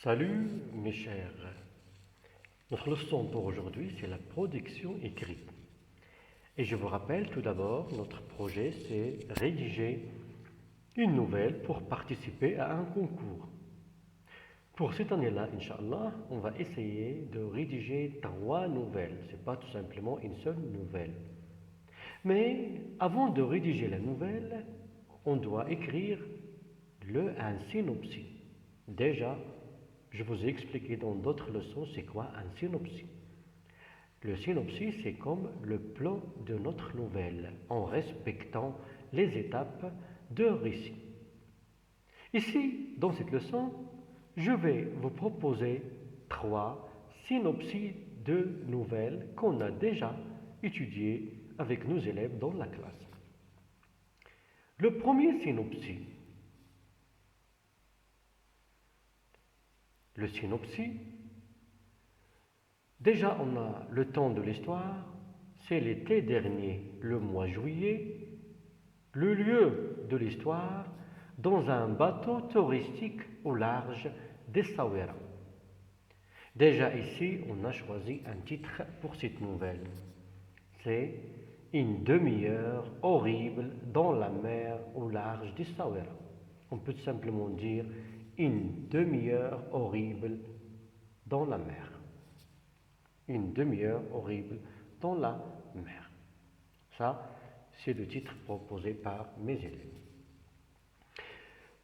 Salut mes chers. Notre leçon pour aujourd'hui, c'est la production écrite. Et je vous rappelle tout d'abord, notre projet, c'est rédiger une nouvelle pour participer à un concours. Pour cette année-là, Inch'Allah, on va essayer de rédiger 3 nouvelles. Ce n'est pas tout simplement une seule nouvelle. Mais avant de rédiger la nouvelle, on doit écrire un synopsis. Déjà, je vous ai expliqué dans d'autres leçons c'est quoi un synopsis. Le synopsis, c'est comme le plan de notre nouvelle, en respectant les étapes de récit. Ici, dans cette leçon, je vais vous proposer 3 synopsis de nouvelles qu'on a déjà étudiées avec nos élèves dans la classe. Le premier synopsis. Le synopsis, déjà on a le temps de l'histoire, c'est l'été dernier, le mois juillet, le lieu de l'histoire, dans un bateau touristique au large d'Essaouira. Déjà ici, on a choisi un titre pour cette nouvelle. C'est une demi-heure horrible dans la mer au large d'Essaouira. On peut simplement dire une demi-heure horrible dans la mer. Une demi-heure horrible dans la mer. Ça, c'est le titre proposé par mes élèves.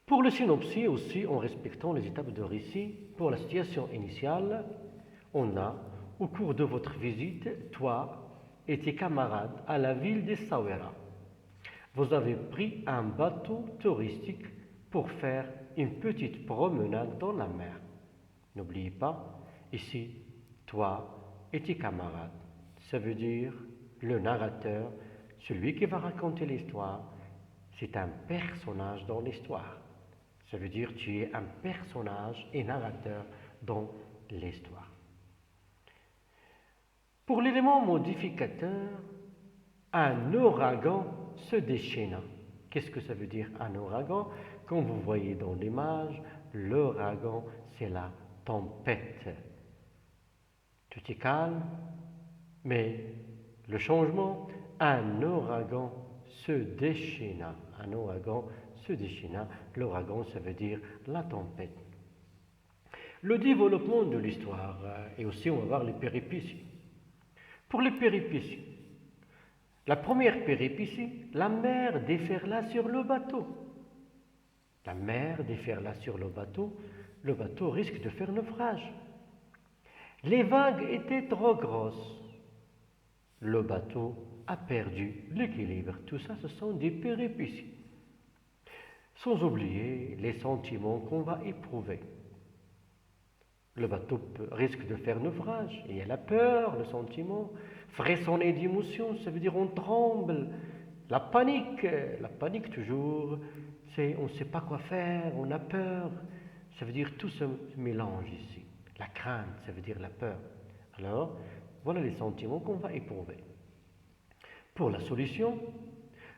Pour le synopsis aussi, en respectant les étapes de récit, pour la situation initiale, on a, au cours de votre visite, toi et tes camarades à la ville d'Essaouira, vous avez pris un bateau touristique pour faire une petite promenade dans la mer. N'oubliez pas, ici, toi et tes camarades. Ça veut dire le narrateur, celui qui va raconter l'histoire, c'est un personnage dans l'histoire. Ça veut dire tu es un personnage et narrateur dans l'histoire. Pour l'élément modificateur, un ouragan se déchaîna. Qu'est-ce que ça veut dire un ouragan? Comme vous voyez dans l'image, l'ouragan, c'est la tempête. Tout est calme, mais le changement, un ouragan se déchaîna. Un ouragan se déchaîna. L'ouragan, ça veut dire la tempête. Le développement de l'histoire, et aussi on va voir les péripéties. Pour les péripéties, la première péripétie, la mer déferla sur le bateau. La mer déferla sur le bateau risque de faire naufrage. Les vagues étaient trop grosses. Le bateau a perdu l'équilibre. Tout ça, ce sont des péripéties. Sans oublier les sentiments qu'on va éprouver. Le bateau risque de faire naufrage. Il y a la peur, le sentiment, frissonner d'émotion, ça veut dire on tremble. La panique toujours, c'est on ne sait pas quoi faire, on a peur. Ça veut dire tout se mélange ici. La crainte, ça veut dire la peur. Alors, voilà les sentiments qu'on va éprouver. Pour la solution,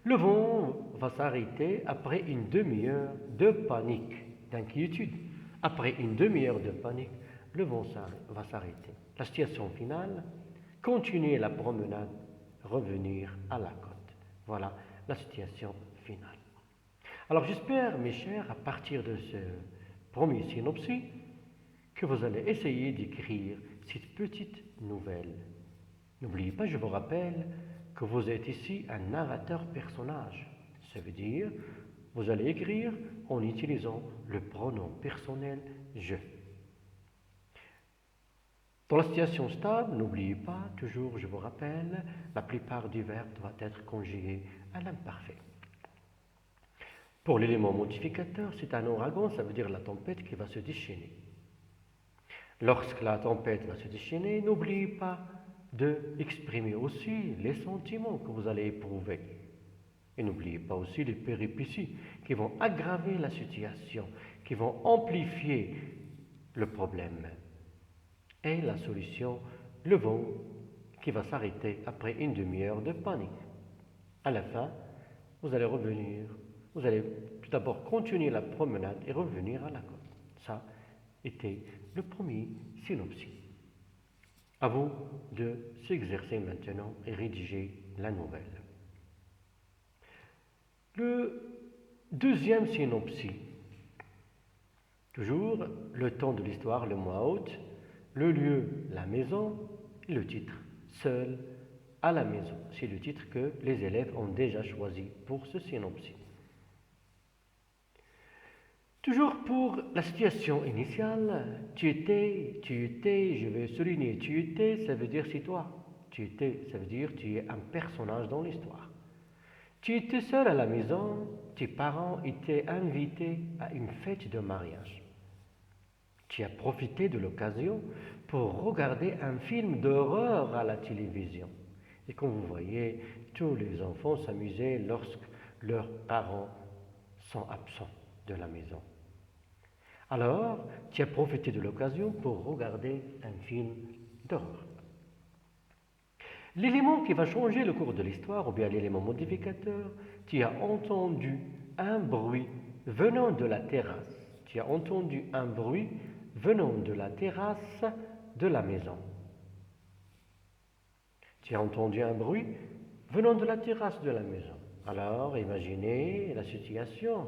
le vent va s'arrêter après une demi-heure de panique, d'inquiétude. Après une demi-heure de panique, le vent va s'arrêter. La situation finale, continuer la promenade, revenir à la côte. Voilà la situation finale. Alors j'espère, mes chers, à partir de ce premier synopsis, que vous allez essayer d'écrire cette petite nouvelle. N'oubliez pas, je vous rappelle que vous êtes ici un narrateur personnage. Ça veut dire, vous allez écrire en utilisant le pronom personnel « je ». Dans la situation stable, n'oubliez pas, toujours je vous rappelle, la plupart du verbe doit être conjugué à l'imparfait. Pour l'élément modificateur, c'est un ouragan, ça veut dire la tempête qui va se déchaîner. Lorsque la tempête va se déchaîner, n'oubliez pas d'exprimer aussi les sentiments que vous allez éprouver. Et n'oubliez pas aussi les péripéties qui vont aggraver la situation, qui vont amplifier le problème. Et la solution, le vent qui va s'arrêter après une demi-heure de panique. À la fin, vous allez revenir, vous allez tout d'abord continuer la promenade et revenir à la côte. Ça, était le premier synopsis. À vous de s'exercer maintenant et rédiger la nouvelle. Le deuxième synopsis, toujours le temps de l'histoire, le mois août, le lieu, la maison, et le titre, seul à la maison. C'est le titre que les élèves ont déjà choisi pour ce synopsis. Toujours pour la situation initiale, tu étais, je vais souligner, tu étais, ça veut dire c'est toi. Tu étais, ça veut dire tu es un personnage dans l'histoire. Tu étais seul à la maison, tes parents étaient invités à une fête de mariage. Tu as profité de l'occasion pour regarder un film d'horreur à la télévision. Et comme vous voyez, tous les enfants s'amusaient lorsque leurs parents sont absents de la maison. Alors, tu as profité de l'occasion pour regarder un film d'horreur. L'élément qui va changer le cours de l'histoire, ou bien l'élément modificateur, tu as entendu un bruit venant de la terrasse. Tu as entendu un bruit venant de la terrasse de la maison. Tu as entendu un bruit venant de la terrasse de la maison. Alors, imaginez la situation.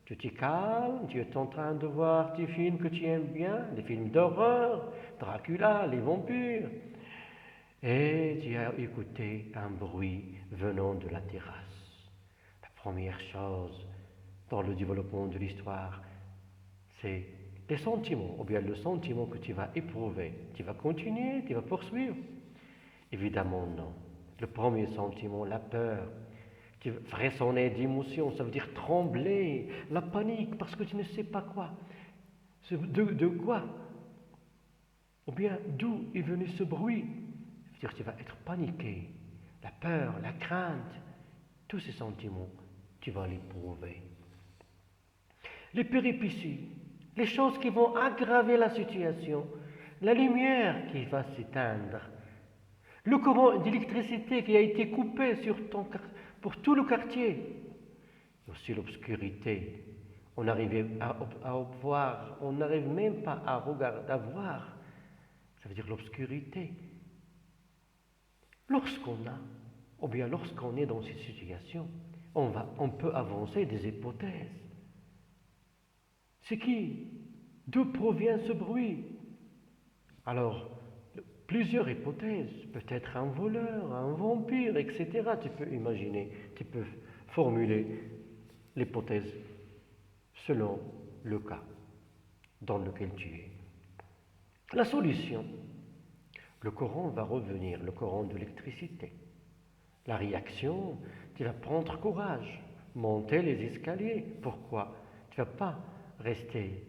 Tu t'y calmes, tu es en train de voir tes films que tu aimes bien, des films d'horreur, Dracula, les vampires. Et tu as écouté un bruit venant de la terrasse. La première chose dans le développement de l'histoire, c'est les sentiments, ou bien le sentiment que tu vas éprouver. Tu vas continuer, tu vas poursuivre. Évidemment non. Le premier sentiment, la peur, tu frissonner d'émotion, ça veut dire trembler, la panique, parce que tu ne sais pas quoi. De quoi? Ou bien d'où est venu ce bruit? Ça veut dire que tu vas être paniqué. La peur, la crainte, tous ces sentiments, tu vas l'éprouver. Les péripéties, les choses qui vont aggraver la situation, la lumière qui va s'éteindre, le courant d'électricité qui a été coupé pour tout le quartier, aussi l'obscurité. On n'arrive à voir, on n'arrive même pas à regarder, à voir. Ça veut dire l'obscurité. Ou bien lorsqu'on est dans cette situation, on peut avancer des hypothèses. C'est qui? D'où provient ce bruit? Alors, plusieurs hypothèses, peut-être un voleur, un vampire, etc. Tu peux imaginer, tu peux formuler l'hypothèse selon le cas dans lequel tu es. La solution, le courant va revenir, le courant de l'électricité. La réaction, tu vas prendre courage, monter les escaliers. Pourquoi? Tu ne vas pas rester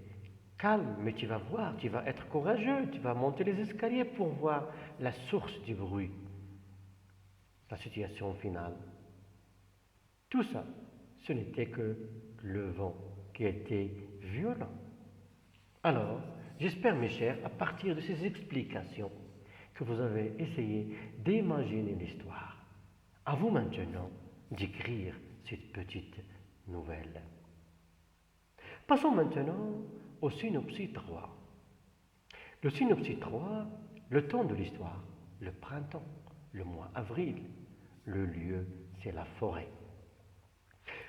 calme, mais tu vas voir, tu vas être courageux, tu vas monter les escaliers pour voir la source du bruit, la situation finale. Tout ça, ce n'était que le vent qui était violent. Alors, j'espère, mes chers, à partir de ces explications, que vous avez essayé d'imaginer l'histoire. À vous maintenant d'écrire cette petite nouvelle. Passons maintenant au synopsis 3. Le synopsis 3, le temps de l'histoire, le printemps, le mois avril, le lieu, c'est la forêt.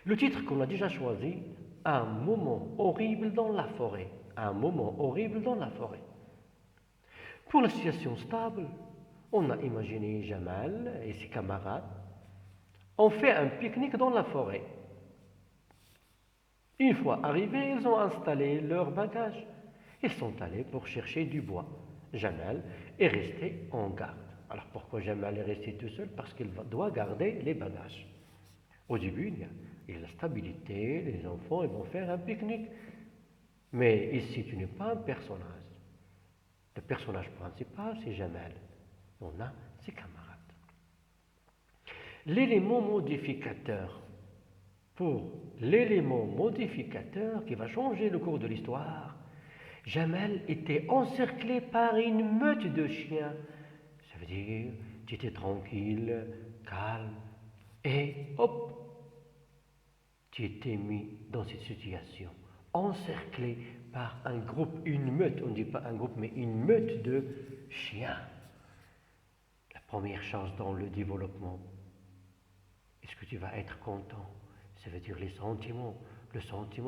Le titre qu'on a déjà choisi, un moment horrible dans la forêt. Un moment horrible dans la forêt. Pour la situation stable, on a imaginé Jamal et ses camarades ont fait un pique-nique dans la forêt. Une fois arrivés, ils ont installé leurs bagages. Ils sont allés pour chercher du bois. Jamal est resté en garde. Alors pourquoi Jamal est resté tout seul? Parce qu'il doit garder les bagages. Au début, il y a la stabilité, les enfants ils vont faire un pique-nique. Mais ici, tu n'es pas un personnage. Le personnage principal, c'est Jamal. On a ses camarades. L'élément modificateur. Pour l'élément modificateur qui va changer le cours de l'histoire, Jamal était encerclé par une meute de chiens. Ça veut dire, tu étais tranquille, calme, et hop, tu étais mis dans cette situation, encerclé par un groupe, une meute, on ne dit pas un groupe, mais une meute de chiens. La première chose dans le développement, est-ce que tu vas être content? Ça veut dire les sentiments, le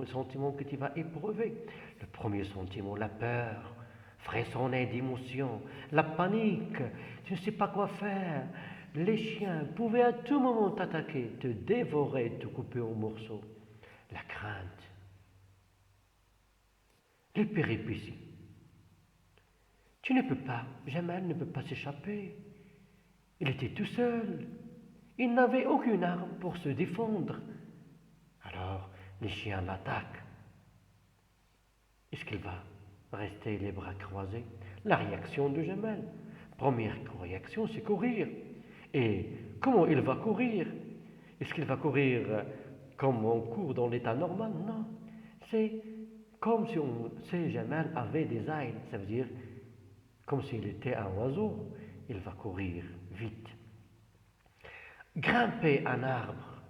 sentiment que tu vas éprouver. Le premier sentiment, la peur, frissonner d'émotion, la panique, tu ne sais pas quoi faire. Les chiens pouvaient à tout moment t'attaquer, te dévorer, te couper en morceaux. La crainte, les péripéties. Tu ne peux pas, Jamal ne peut pas s'échapper. Il était tout seul. Il n'avait aucune arme pour se défendre. Alors, les chiens l'attaquent. Est-ce qu'il va rester les bras croisés? La réaction de Jamal. Première réaction, c'est courir. Et comment il va courir? Est-ce qu'il va courir comme on court dans l'état normal? Non. C'est comme si Jamal avait des ailes. Ça veut dire comme s'il était un oiseau. Il va courir vite. Grimper un arbre.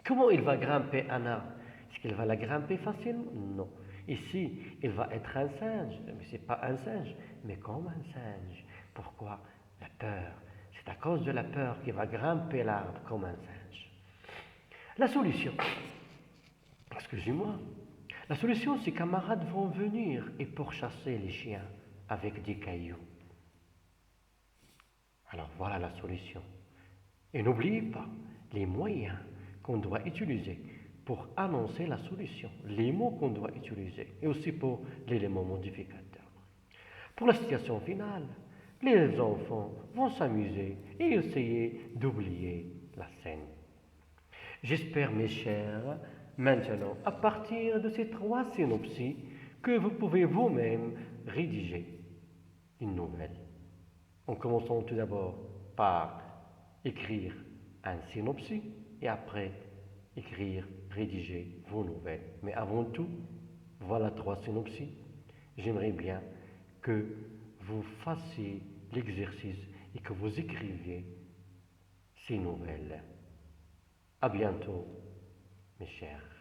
Comment il va grimper un arbre? Est-ce qu'il va la grimper facilement? Non. Ici, il va être un singe. Mais ce n'est pas un singe, mais comme un singe. Pourquoi? La peur. C'est à cause de la peur qu'il va grimper l'arbre comme un singe. La solution. Excusez-moi. La solution, ses camarades vont venir et pourchasser les chiens avec des cailloux. Alors voilà la solution. Et n'oubliez pas les moyens qu'on doit utiliser pour annoncer la solution, les mots qu'on doit utiliser, et aussi pour l'élément modificateur. Pour la situation finale, les enfants vont s'amuser et essayer d'oublier la scène. J'espère, mes chers, maintenant, à partir de ces 3 synopsis, que vous pouvez vous-même rédiger une nouvelle. En commençant tout d'abord par écrire un synopsis et après écrire, rédiger vos nouvelles. Mais avant tout, voilà 3 synopsis. J'aimerais bien que vous fassiez l'exercice et que vous écriviez ces nouvelles. À bientôt, mes chers.